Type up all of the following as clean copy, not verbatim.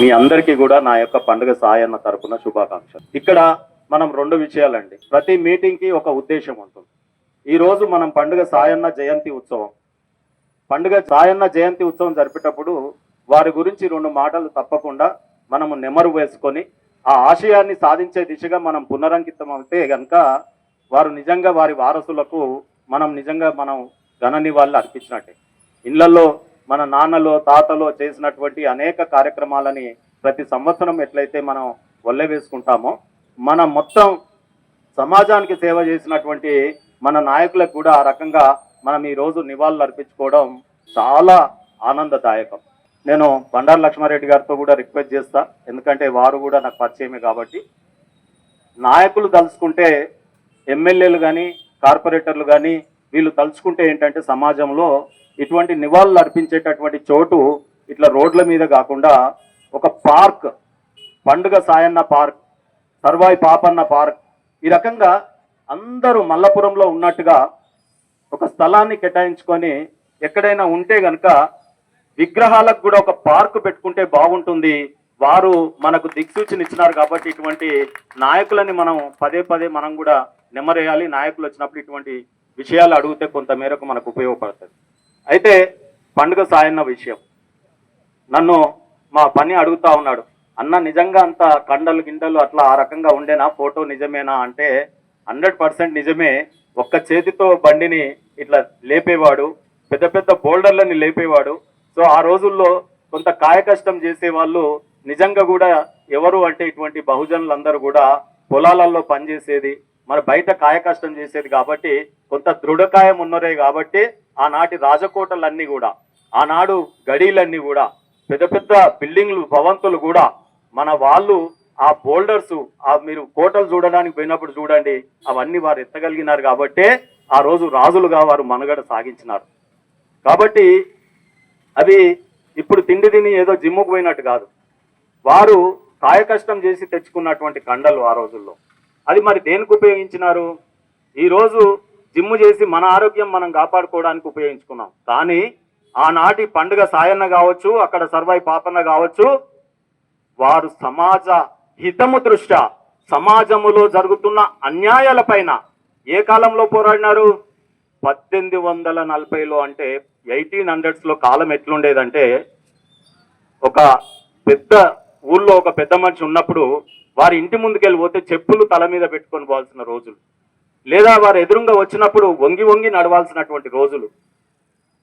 మీ అందరికీ కూడా నా యొక్క పండుగ సాయన్న తరపున శుభాకాంక్షలు. ఇక్కడ మనం రెండు విషయాలండి. ప్రతి మీటింగ్ కి ఒక ఉద్దేశం ఉంటుంది. ఈ రోజు మనం పండుగ సాయన్న జయంతి ఉత్సవం, పండుగ సాయన్న జయంతి ఉత్సవం జరిపేటప్పుడు వారి గురించి రెండు మాటలు తప్పకుండా మనము నెమరు వేసుకొని ఆ ఆశయాన్ని సాధించే దిశగా మనం పునరంకితం అయితే కనుక వారు నిజంగా వారి వారసులకు మనం ఘన నివాళులు అర్పించినట్టే. ఇళ్లలో మన నాన్నలో తాతలో చేసినటువంటి అనేక కార్యక్రమాలని ప్రతి సంవత్సరం ఎట్లయితే మనం వల్లె వేసుకుంటామో, మన మొత్తం సమాజానికి సేవ చేసినటువంటి మన నాయకులకు కూడా ఆ రకంగా మనం ఈరోజు నివాళులు అర్పించుకోవడం చాలా ఆనందదాయకం. నేను బండారు లక్ష్మారెడ్డి గారితో కూడా రిక్వెస్ట్ చేస్తా, ఎందుకంటే వారు కూడా నాకు పరిచయమే కాబట్టి. నాయకులు తలుచుకుంటే, ఎమ్మెల్యేలు కానీ కార్పొరేటర్లు కానీ వీళ్ళు తలుచుకుంటే ఏంటంటే సమాజంలో ఇటువంటి నివాళులు అర్పించేటటువంటి చోటు ఇట్లా రోడ్ల మీద కాకుండా ఒక పార్క్, పండుగ సాయన్న పార్క్, సర్వాయి పాపన్న పార్క్, ఈ రకంగా అందరూ మల్లపురంలో ఉన్నట్టుగా ఒక స్థలాన్ని కేటాయించుకొని ఎక్కడైనా ఉంటే గనక విగ్రహాలకు కూడా ఒక పార్క్ పెట్టుకుంటే బాగుంటుంది. వారు మనకు దిక్సూచన ఇచ్చినారు కాబట్టి ఇటువంటి నాయకులని మనం పదే పదే మనం కూడా నెమరేయాలి. నాయకులు వచ్చినప్పుడు ఇటువంటి విషయాలు అడిగితే కొంత మేరకు మనకు ఉపయోగపడుతుంది. అయితే పండుగ సాయన్న విషయం, నన్ను మా పని అడుగుతా ఉన్నాడు, అన్న నిజంగా అంత కండలు గిండలు అట్లా ఆ రకంగా ఉండేనా, ఫోటో నిజమేనా అంటే 100% నిజమే. ఒక్క చేతితో బండిని ఇట్లా లేపేవాడు, పెద్ద పెద్ద బోల్డర్లని లేపేవాడు. సో ఆ రోజుల్లో కొంత కాయకష్టం చేసేవాళ్ళు నిజంగా కూడా ఎవరు అంటే ఇటువంటి బహుజనులందరూ కూడా పొలాలలో పనిచేసేది, మరి బయట కాయకష్టం చేసేది కాబట్టి కొంత దృఢకాయం ఉన్నరే కాబట్టి ఆనాటి రాజకోటలన్నీ కూడా, ఆనాడు గడీలన్నీ కూడా, పెద్ద పెద్ద బిల్డింగ్లు భవంతులు కూడా మన వాళ్ళు ఆ బోల్డర్స్, మీరు కోటలు చూడడానికి పోయినప్పుడు చూడండి, అవన్నీ వారు ఎత్తగలిగినారు కాబట్టే ఆ రోజు రాజులుగా వారు మనుగడ సాగించినారు. కాబట్టి అవి ఇప్పుడు తిండి తిని ఏదో జిమ్ముకు పోయినట్టు కాదు, వారు కాయకష్టం చేసి తెచ్చుకున్నటువంటి కండలు ఆ రోజుల్లో. అది మరి దేనికి ఉపయోగించినారు? ఈరోజు జిమ్ము చేసి మన ఆరోగ్యం మనం కాపాడుకోవడానికి ఉపయోగించుకున్నాం. కానీ ఆనాటి పండుగ సాయన్న కావచ్చు, అక్కడ సర్వాయి పాపన్న కావచ్చు, వారు సమాజ హితము దృష్ట్యా సమాజములో జరుగుతున్న అన్యాయాల పైన ఏ కాలంలో పోరాడినారు? 1840లో, అంటే 1800s కాలం ఎట్లుండేదంటే, ఒక పెద్ద ఊళ్ళో ఒక పెద్ద మనిషి ఉన్నప్పుడు వారి ఇంటి ముందుకెళ్ళి పోతే చెప్పులు తల మీద పెట్టుకొని పోవాల్సిన రోజులు, లేదా వారు ఎదురుగా వచ్చినప్పుడు వంగి వంగి నడవాల్సినటువంటి రోజులు,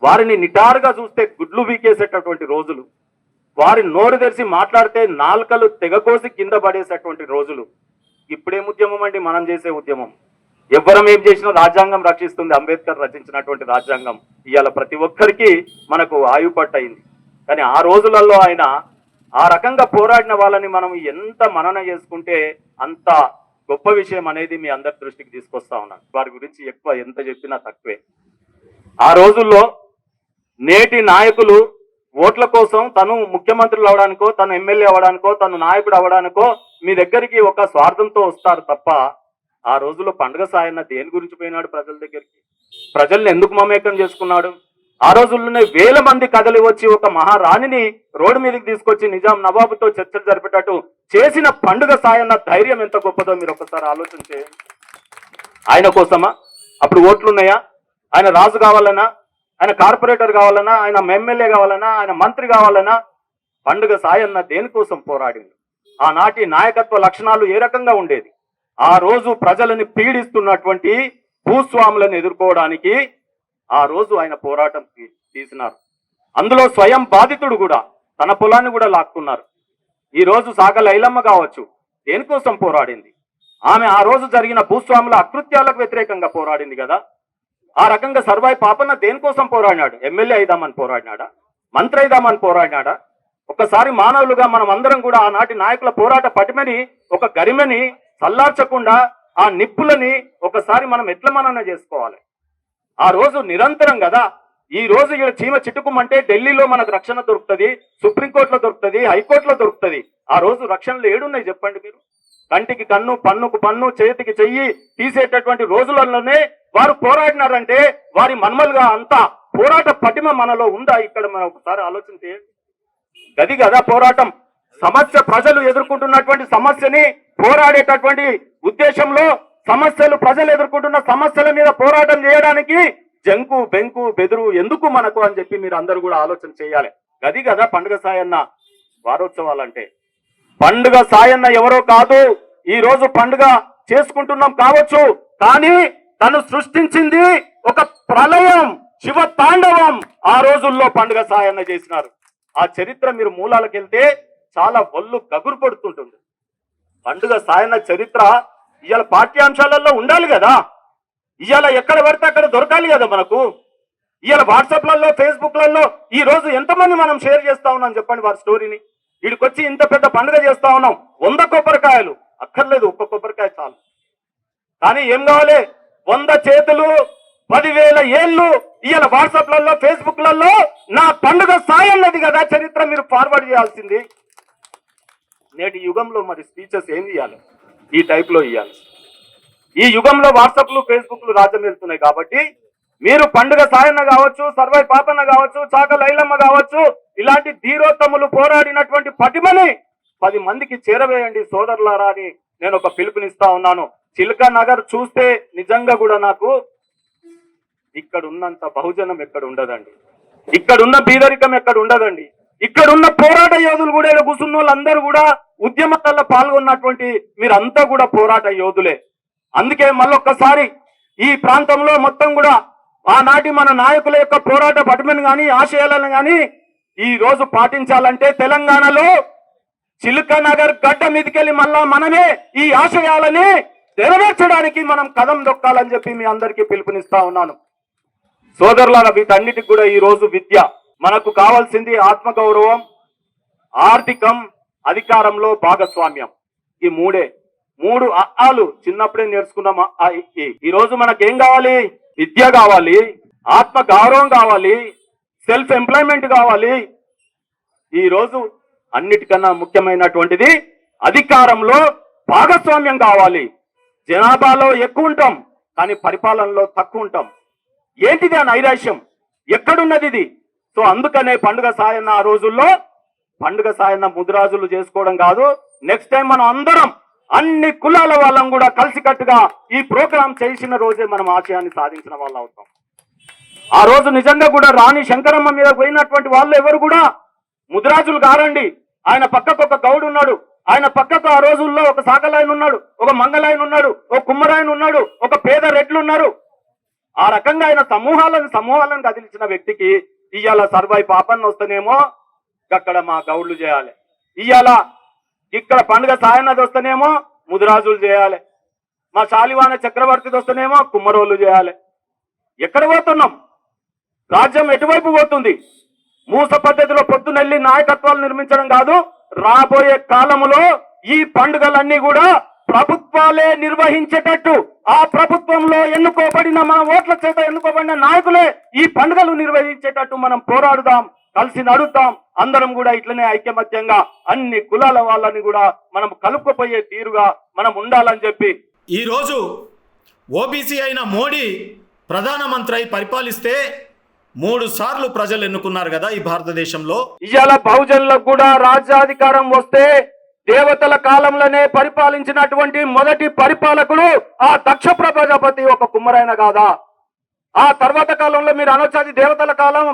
వారిని నిటారుగా చూస్తే గుడ్లు వీకేసేటటువంటి రోజులు, వారి నోరు తెరిచి మాట్లాడితే నాలుకలు తెగకోసి కింద పడేసేటువంటి రోజులు. ఇప్పుడేం ఉద్యమం అండి మనం చేసే ఉద్యమం? ఎవ్వరం ఏం చేసినా రాజ్యాంగం రక్షిస్తుంది. అంబేద్కర్ రచించినటువంటి రాజ్యాంగం ఇవాళ ప్రతి ఒక్కరికి మనకు ఆయుపట్టు అయింది. కానీ ఆ రోజులలో ఆయన ఆ రకంగా పోరాడిన వాళ్ళని మనం ఎంత మనన చేసుకుంటే అంత గొప్ప విషయం అనేది మీ అందరి దృష్టికి తీసుకొస్తా ఉన్నాను. వారి గురించి ఎక్కువ ఎంత చెప్పినా తక్కువే. ఆ రోజుల్లో నేటి నాయకులు ఓట్ల కోసం తను ముఖ్యమంత్రులు అవడానికో, తను ఎమ్మెల్యే అవడానికో, తను నాయకుడు అవడానికో మీ దగ్గరికి ఒక స్వార్థంతో వస్తారు తప్ప, ఆ రోజుల్లో పండుగ సాయన్న దేని గురించి పోయినాడు ప్రజల దగ్గరికి? ప్రజల్ని ఎందుకు మమేకం చేసుకున్నాడు? ఆ రోజుల్లోనే వేల మంది కదలి వచ్చి ఒక మహారాణిని రోడ్డు మీదకి తీసుకొచ్చి నిజాం నవాబుతో చర్చలు జరిపేటట్టు చేసిన పండుగ సాయన్న ధైర్యం ఎంత గొప్పదో మీరు ఒకసారి ఆలోచన చేయండి. ఆయన కోసమా అప్పుడు ఓట్లున్నాయా? ఆయన రాజు కావాలన్నా, ఆయన కార్పొరేటర్ కావాలన్నా, ఆయన ఎమ్మెల్యే కావాలన్నా, ఆయన మంత్రి కావాలన్నా, పండుగ సాయన్న దేనికోసం పోరాడింది? ఆనాటి నాయకత్వ లక్షణాలు ఏ రకంగా ఉండేది? ఆ రోజు ప్రజలని పీడిస్తున్నటువంటి భూస్వాములను ఎదుర్కోవడానికి ఆ రోజు ఆయన పోరాటం తీసినారు. అందులో స్వయం బాధితుడు కూడా తన పొలాన్ని కూడా లాక్కున్నారు. ఈ రోజు సాగల ఐలమ్మ కావచ్చు, దేనికోసం పోరాడింది? ఆమె ఆ రోజు జరిగిన భూస్వాముల అకృత్యాలకు వ్యతిరేకంగా పోరాడింది కదా. ఆ రకంగా సర్వాయి పాపన్న దేనికోసం పోరాడినాడు? ఎమ్మెల్యే అయిదామని పోరాడినాడా? మంత్రి అయిదామని పోరాడినాడా? ఒక్కసారి మానవులుగా మనం అందరం కూడా ఆనాటి నాయకుల పోరాట పటిమని, ఒక గరిమని చల్లార్చకుండా ఆ నిప్పులని ఒకసారి మనం ఎట్లా మనన చేసుకోవాలి? ఆ రోజు నిరంతరం కదా. ఈ రోజు ఇక్కడ చీమ చిట్టుకుమంటే ఢిల్లీలో మనకు రక్షణ దొరుకుతుంది, సుప్రీంకోర్టులో దొరుకుతుంది, హైకోర్టులో దొరుకుతుంది. ఆ రోజు రక్షణలు ఏడున్నాయి చెప్పండి మీరు? కంటికి కన్ను, పన్నుకు పన్ను, చేతికి చెయ్యి తీసేటటువంటి రోజులలోనే వారు పోరాడినారంటే వారి మన్మలుగా అంతా పోరాట పటిమ మనలో ఉందా? ఇక్కడ మనం ఒకసారి ఆలోచన చేయండి. గది కదా పోరాటం. సమస్య ప్రజలు ఎదుర్కొంటున్నటువంటి సమస్యని పోరాడేటటువంటి ఉద్దేశంలో సమస్యలు ప్రజలు ఎదుర్కొంటున్న సమస్యల మీద పోరాటం చేయడానికి జంకు బెంకు బెదురు ఎందుకు మనకు అని చెప్పి మీరు అందరూ కూడా ఆలోచన చేయాలి. గది కదా పండుగ సాయన్న వారోత్సవాలంటే. పండుగ సాయన్న ఎవరో కాదు, ఈ రోజు పండుగ చేసుకుంటున్నాం కావచ్చు, కానీ తను సృష్టించింది ఒక ప్రళయం, శివ తాండవం. ఆ రోజుల్లో పండుగ సాయన్న చేసినారు. ఆ చరిత్ర మీరు మూలాలకు వెళ్తే చాలా ఒళ్ళు గగురు పడుతుంటుంది. పండుగ సాయన్న చరిత్ర ఇవాళ పాఠ్యాంశాలలో ఉండాలి కదా, ఇవాళ ఎక్కడ పడితే అక్కడ దొరకాలి కదా మనకు. ఇవాళ వాట్సాప్లలో ఫేస్బుక్లలో ఈ రోజు ఎంతమంది మనం షేర్ చేస్తా ఉన్నాం చెప్పండి వారి స్టోరీని. వీడికొచ్చి ఇంత పెద్ద పండుగ చేస్తా ఉన్నాం, 100 కొబ్బరికాయలు అక్కర్లేదు, ఒక్క కొబ్బరికాయ చాలు. కానీ ఏం కావాలి, 100 చేతులు, 10,000 ఏళ్ళు. ఇవాళ వాట్సాప్లలో ఫేస్బుక్లలో నా పండుగ సాయన్నది కదా చరిత్ర మీరు ఫార్వర్డ్ చేయాల్సింది. నేటి యుగంలో మరి స్పీచెస్ ఏం ఇవ్వాలి, ఈ టైప్లో ఇవ్వాలి. ఈ యుగంలో వాట్సాప్లు ఫేస్బుక్లు రాజ్యం వెళ్తున్నాయి కాబట్టి మీరు పండుగ సాయన్న కావచ్చు, సర్వై పాపన్న కావచ్చు, చాక లైలమ్మ కావచ్చు, ఇలాంటి ధీరోత్తములు పోరాడినటువంటి పటిమని 10 మందికి చేరవేయండి సోదరులారా అని నేను ఒక పిలుపునిస్తా ఉన్నాను. చిలక నగర్ చూస్తే నిజంగా కూడా నాకు ఇక్కడ ఉన్నంత బహుజనం ఎక్కడ ఉండదండి, ఇక్కడున్న బీదరికం ఎక్కడ ఉండదండి. ఇక్కడున్న పోరాట యోధులు కూడా కూర్చున్న వాళ్ళందరూ కూడా ఉద్యమాలలో పాల్గొన్నటువంటి మీరంతా కూడా పోరాట యోధులే. అందుకే మళ్ళొక్కసారి ఈ ప్రాంతంలో మొత్తం కూడా ఆనాటి మన నాయకుల యొక్క పోరాట పటిమను కానీ ఆశయాలను కానీ ఈ రోజు పాటించాలంటే తెలంగాణలో చిలుక నగర్ గడ్డ మీదకెళ్ళి మళ్ళా మనమే ఈ ఆశయాలని నెరవేర్చడానికి మనం కదం దొక్కాలని చెప్పి మీ అందరికీ పిలుపునిస్తా ఉన్నాను. సోదరులారా, వీటన్నిటికి కూడా ఈ రోజు విద్య మనకు కావాల్సింది. ఆత్మగౌరవం, ఆర్థికం, అధికారంలో భాగస్వామ్యం. ఈ మూడు అఆలు చిన్నప్పుడే నేర్చుకున్నాం. ఈ రోజు మనకేం కావాలి, విద్య కావాలి, ఆత్మ గౌరవం కావాలి, సెల్ఫ్ ఎంప్లాయ్మెంట్ కావాలి. ఈ రోజు అన్నిటికన్నా ముఖ్యమైనటువంటిది అధికారంలో భాగస్వామ్యం కావాలి. జనాభాలో ఎక్కువ ఉంటాం కానీ పరిపాలనలో తక్కువ ఉంటాం. ఏంటిది ఆ నైరాశ్యం, ఎక్కడున్నది ఇది? సో అందుకనే పండుగ సాయన్న ఆ రోజుల్లో పండుగ సాయన్న ముదిరాజులు చేసుకోవడం కాదు, నెక్స్ట్ టైం మనం అందరం అన్ని కులాల వాళ్ళం కూడా కలిసికట్టుగా ఈ ప్రోగ్రాం చేసిన రోజే మనం ఆశయాన్ని సాధించిన వాళ్ళు అవుతాం. ఆ రోజు నిజంగా కూడా రాణి శంకరమ్మ మీద పోయినటువంటి వాళ్ళు ఎవరు కూడా ముదిరాజులు కారండి. ఆయన పక్కకు ఒక గౌడు ఉన్నాడు, ఆయన పక్కకు ఆ రోజుల్లో ఒక సాకలాయన ఉన్నాడు, ఒక మంగళాయన ఉన్నాడు, ఒక కుమ్మరాయన ఉన్నాడు, ఒక పేద రెడ్లు ఉన్నారు. ఆ రకంగా ఆయన సమూహాలను కదిలించిన వ్యక్తికి ఇవాళ సర్వై పాపన్న వస్తేనేమో అక్కడ మా గౌడ్లు చేయాలి, ఇవాళ ఇక్కడ పండుగ సాయన్నది వస్తేనేమో ముదిరాజులు చేయాలి, మా శాలివాన చక్రవర్తిది వస్తేనేమో కుమ్మరోళ్ళు చేయాలి. ఎక్కడ పోతున్నాం? రాజ్యం ఎటువైపు పోతుంది? మూస పద్ధతిలో పొద్దునెళ్ళి నాయకత్వాలు నిర్మించడం కాదు, రాబోయే కాలంలో ఈ పండుగలన్నీ కూడా ప్రభుత్వాలే నిర్వహించేటట్టు, ఆ ప్రభుత్వంలో ఎన్నుకోబడిన మన ఓట్ల చేత ఎన్నుకోబడిన నాయకులే ఈ పండుగలు నిర్వహించేటట్టు మనం పోరాడుదాం, కలిసి నడుద్దాం. అందరం కూడా ఇట్లనే ఐక్యమత్యంగా అన్ని కులాల వాళ్ళని కూడా మనం కలుపుకుపోయే తీరుగా మనం ఉండాలని చెప్పి ఈ రోజు ఓబీసీ అయిన మోడీ ప్రధానమంత్రి అయి పరిపాలిస్తే 3 సార్లు ప్రజలు ఎన్నుకున్నారు కదా ఈ భారతదేశంలో. ఇవాళ బహుజనులకు కూడా రాజ్యాధికారం వస్తే దేవతల కాలంలోనే పరిపాలించినటువంటి మొదటి పరిపాలకుడు ఆ దక్ష ప్రజాపతి ఒక కుమ్మరైన కాదా? ఆ తర్వాత కాలంలో మీరు అనొచ్చాది దేవతల కాలం,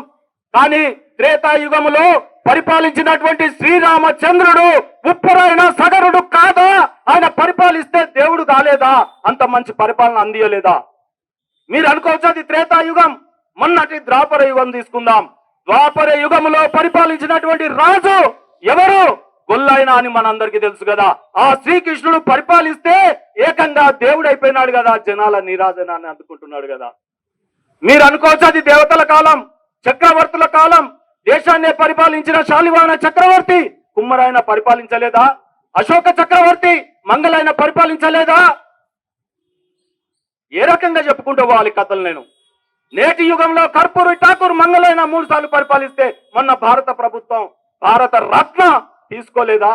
కానీ త్రేతాయుగములో పరిపాలించినటువంటి శ్రీరామచంద్రుడు ఉప్పురైన సగరుడు కాదా? ఆయన పరిపాలిస్తే దేవుడు కాలేదా? అంత మంచి పరిపాలన అందియలేదా? మీరు అనుకోవచ్చు అది త్రేతాయుగం. మొన్నటి ద్వాపర యుగం తీసుకుందాం. ద్వాపర యుగంలో పరిపాలించినటువంటి రాజు ఎవరు? గొల్లైన అని మనందరికీ తెలుసు కదా. ఆ శ్రీకృష్ణుడు పరిపాలిస్తే ఏకంగా దేవుడు అయిపోయినాడు కదా, జనాల నీరాజనాన్ని అందుకుంటున్నాడు కదా. మీరు అనుకోవచ్చు అది దేవతల కాలం, చక్రవర్తుల కాలం. దేశాన్ని పరిపాలించిన శాలివాన చక్రవర్తి కుమ్మరైన పరిపాలించలేదా? అశోక చక్రవర్తి మంగళైన పరిపాలించలేదా? ఏ రకంగా చెప్పుకుంటూ పోవాలి కథలు? నేను నేటి యుగంలో కర్పూరి ఠాకూర్ మంగళైన 3 సార్లు పరిపాలిస్తే మొన్న భారత ప్రభుత్వం భారత రత్న తీసుకోలేదా?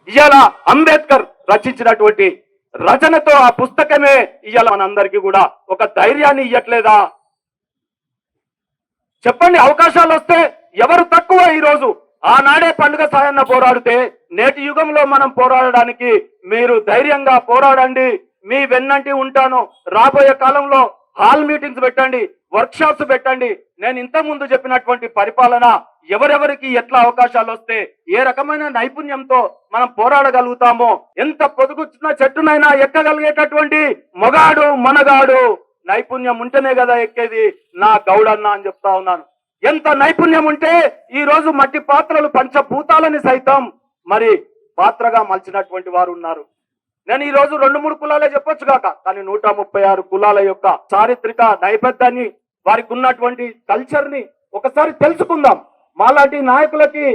ఇవాళ అంబేద్కర్ రచించినటువంటి రచనతో ఆ పుస్తకమే ఇవాళ మనందరికీ కూడా ఒక ధైర్యాన్ని ఇవ్వట్లేదా? చెప్పండి. అవకాశాలు వస్తే ఎవరు తక్కువ? ఈరోజు ఆనాడే పండుగ సాయన్న పోరాడితే నేటి యుగంలో మనం పోరాడడానికి మీరు ధైర్యంగా పోరాడండి, మీ వెన్నంటి ఉంటాను. రాబోయే కాలంలో హాల్ మీటింగ్స్ పెట్టండి, వర్క్ షాప్స్ పెట్టండి. నేను ఇంత ముందు చెప్పినటువంటి పరిపాలన ఎవరెవరికి ఎట్లా అవకాశాలు వస్తే ఏ రకమైన నైపుణ్యంతో మనం పోరాడగలుగుతామో, ఎంత పొదుగుచ్చిన చెట్టునైనా ఎక్కగలిగేటటువంటి మొగాడు మనగాడు నైపుణ్యం ఉంటేనే కదా ఎక్కేది నా గౌడన్న అని చెప్తా ఉన్నాను. ఎంత నైపుణ్యం ఉంటే ఈ రోజు మట్టి పాత్రలు పంచభూతాలని సైతం మరి పాత్రగా మలిచినటువంటి వారు ఉన్నారు. నేను ఈ రోజు 2-3 కులాలే చెప్పొచ్చు కాక, కానీ 136 కులాల యొక్క చారిత్రక నేపథ్యాన్ని, వారికి ఉన్నటువంటి కల్చర్ ని ఒకసారి తెలుసుకుందాం. మాలాంటి నాయకులకి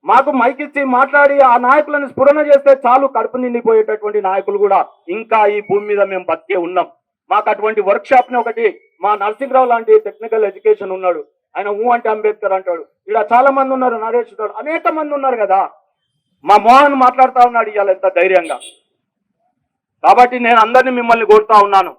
మాకు మైకిచ్చి మాట్లాడి ఆ నాయకులను స్ఫురణ చేస్తే చాలు, కడుపు నిండిపోయేటటువంటి నాయకులు కూడా ఇంకా ఈ భూమి మీద మేము బతికే ఉన్నాం. మాకు అటువంటి వర్క్ షాప్ ని ఒకటి మా నరసింహరావు లాంటి టెక్నికల్ ఎడ్యుకేషన్ ఉన్నాడు, ఆయన అంటే అంబేద్కర్ అంటాడు. ఇక్కడ చాలా మంది ఉన్నారు, నరేష్ ఉన్నాడు, అనేక మంది ఉన్నారు కదా. మా మోహన్ మాట్లాడుతా ఉన్నాడు ఇవాళ ఎంత ధైర్యంగా. కాబట్టి నేను అందరినీ మిమ్మల్ని కోరుతా ఉన్నాను,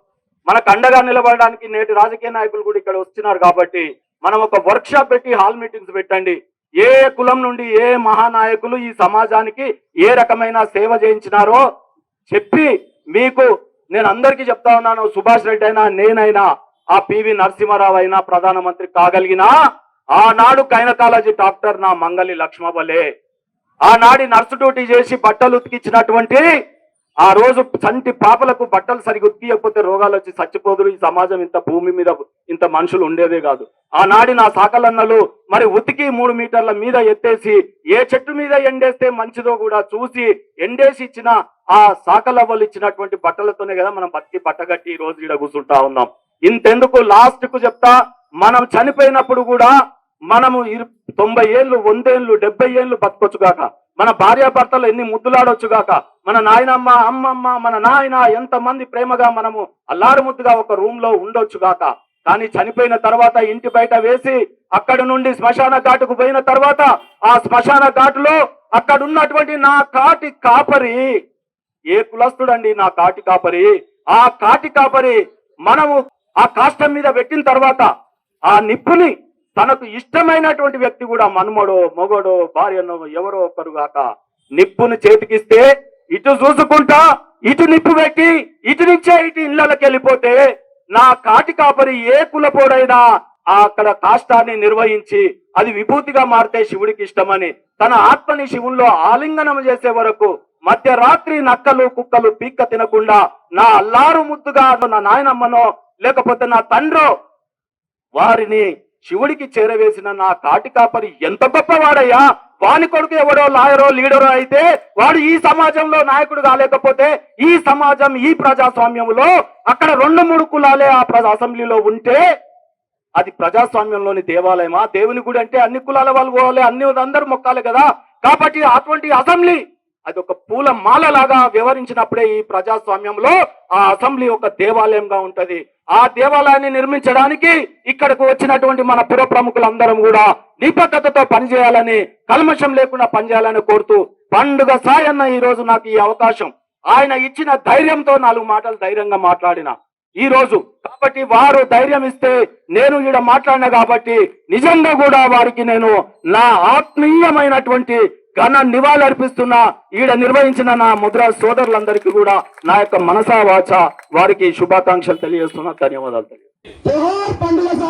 మనకు అండగా నిలబడడానికి నేటి రాజకీయ నాయకులు కూడా ఇక్కడ వస్తున్నారు. కాబట్టి మనం ఒక వర్క్ షాప్ పెట్టి హాల్ మీటింగ్స్ పెట్టండి. ఏ కులం నుండి ఏ మహానాయకులు ఈ సమాజానికి ఏ రకమైన సేవ చేయించినారో చెప్పి మీకు నేను అందరికీ చెప్తా ఉన్నాను. సుభాష్ రెడ్డి అయినా నేనైనా ఆ పివి నరసింహారావు అయినా ప్రధానమంత్రి కాగలిగినా ఆనాడు గైనకాలజీ డాక్టర్ నా మంగళి లక్ష్మబలే, ఆనాడి నర్సు డ్యూటీ చేసి బట్టలు ఉతికిచ్చినటువంటి ఆ రోజు చంటి పాపలకు బట్టలు సరిగ్గా ఉతికియకపోతే రోగాలు వచ్చి చచ్చిపోదురు, ఈ సమాజం ఇంత భూమి మీద ఇంత మనుషులు ఉండేదే కాదు. ఆనాడి నా సాకలన్నలు మరి ఉతికి 3 మీటర్ల మీద ఎత్తేసి ఏ చెట్టు మీద ఎండేస్తే మంచిదో కూడా చూసి ఎండేసి ఇచ్చిన ఆ సాకలవ్వలు ఇచ్చినటువంటి బట్టలతోనే కదా మనం బతికి పట్టగట్టి ఈ రోజు ఈడ కూర్చుంటా ఉన్నాం. ఇంతెందుకు, లాస్ట్ కు చెప్తా, మనం చనిపోయినప్పుడు కూడా మనము 90 ఏళ్ళు 100 ఏళ్ళు 70 ఏళ్ళు బతకొచ్చుగాక, మన భార్యాభర్తలు ఎన్ని ముద్దులాడొచ్చుగాక, మన నాయనమ్మ అమ్మమ్మ మన నాయన ఎంతమంది ప్రేమగా మనము అల్లారు ముద్దుగా ఒక రూమ్ లో ఉండొచ్చుగాక. కానీ చనిపోయిన తర్వాత ఇంటి బయట వేసి అక్కడి నుండి శ్మశాన ఘాటుకు పోయిన తర్వాత ఆ శ్మశాన ఘాటులో అక్కడ ఉన్నటువంటి నా కాటి కాపరి, ఏ కులస్తుడండి నా కాటి కాపరి, ఆ కాటి కాపరి మనము ఆ కాష్టం మీద పెట్టిన తర్వాత ఆ నిప్పుని తనకు ఇష్టమైనటువంటి వ్యక్తి కూడా మనుమడో మొగడో భార్యనో ఎవరో ఒకరు గాక నిప్పుని చేతికిస్తే ఇటు చూసుకుంటా ఇటు నిప్పు పెట్టి ఇటు నుంచే ఇటు ఇళ్లకి వెళ్ళిపోతే నా కాటి కాపరి ఏ కులపోడైనా అక్కడ కాష్టాన్ని నిర్వహించి అది విభూతిగా మారితే శివుడికి ఇష్టమని తన ఆత్మని శివుల్లో ఆలింగనం చేసే వరకు మధ్యరాత్రి నక్కలు కుక్కలు పీక్క తినకుండా నా అల్లారు ముద్దుగా నా నాయనమ్మనో లేకపోతే నా తండ్రో వారిని శివుడికి చేరవేసిన నా కాటి కాపరి ఎంత గొప్పవాడయ్యా. వాని కొడుకు ఎవడో లాయరో లీడరో అయితే వాడు ఈ సమాజంలో నాయకుడు కాలేకపోతే ఈ సమాజం ఈ ప్రజాస్వామ్యంలో అక్కడ 2-3 కులాలే ఆ అసెంబ్లీలో ఉంటే అది ప్రజాస్వామ్యంలోని దేవాలయమా? దేవుని గుడి అంటే అన్ని కులాల వాళ్ళు పోవాలి, అందరూ మొక్కాలి కదా. కాబట్టి అటువంటి అసెంబ్లీ అది ఒక పూల మాల లాగా వ్యవహరించినప్పుడే ఈ ప్రజాస్వామ్యంలో ఆ అసెంబ్లీ ఒక దేవాలయంగా ఉంటది. ఆ దేవాలయాన్ని నిర్మించడానికి ఇక్కడకు వచ్చినటువంటి మన పుర ప్రముఖులందరం కూడా నిబద్ధతతో పనిచేయాలని, కల్మషం లేకుండా పనిచేయాలని కోరుతూ పండుగ సాయన్న ఈ రోజు నాకు ఈ అవకాశం, ఆయన ఇచ్చిన ధైర్యంతో 4 మాటలు ధైర్యంగా మాట్లాడిన ఈ రోజు. కాబట్టి వారు ధైర్యం ఇస్తే నేను ఈడ మాట్లాడినా కాబట్టి నిజంగా కూడా వారికి నేను నా ఆత్మీయమైనటువంటి ఘన నివాళి అర్పిస్తున్నా. ఈడ నిర్వహించిన నా ముద్రా సోదరులందరికీ కూడా నా యొక్క మనసా వాచ వారికి శుభాకాంక్షలు తెలియజేస్తున్నా. ధన్యవాదాలు తెలియజేస్తున్నా.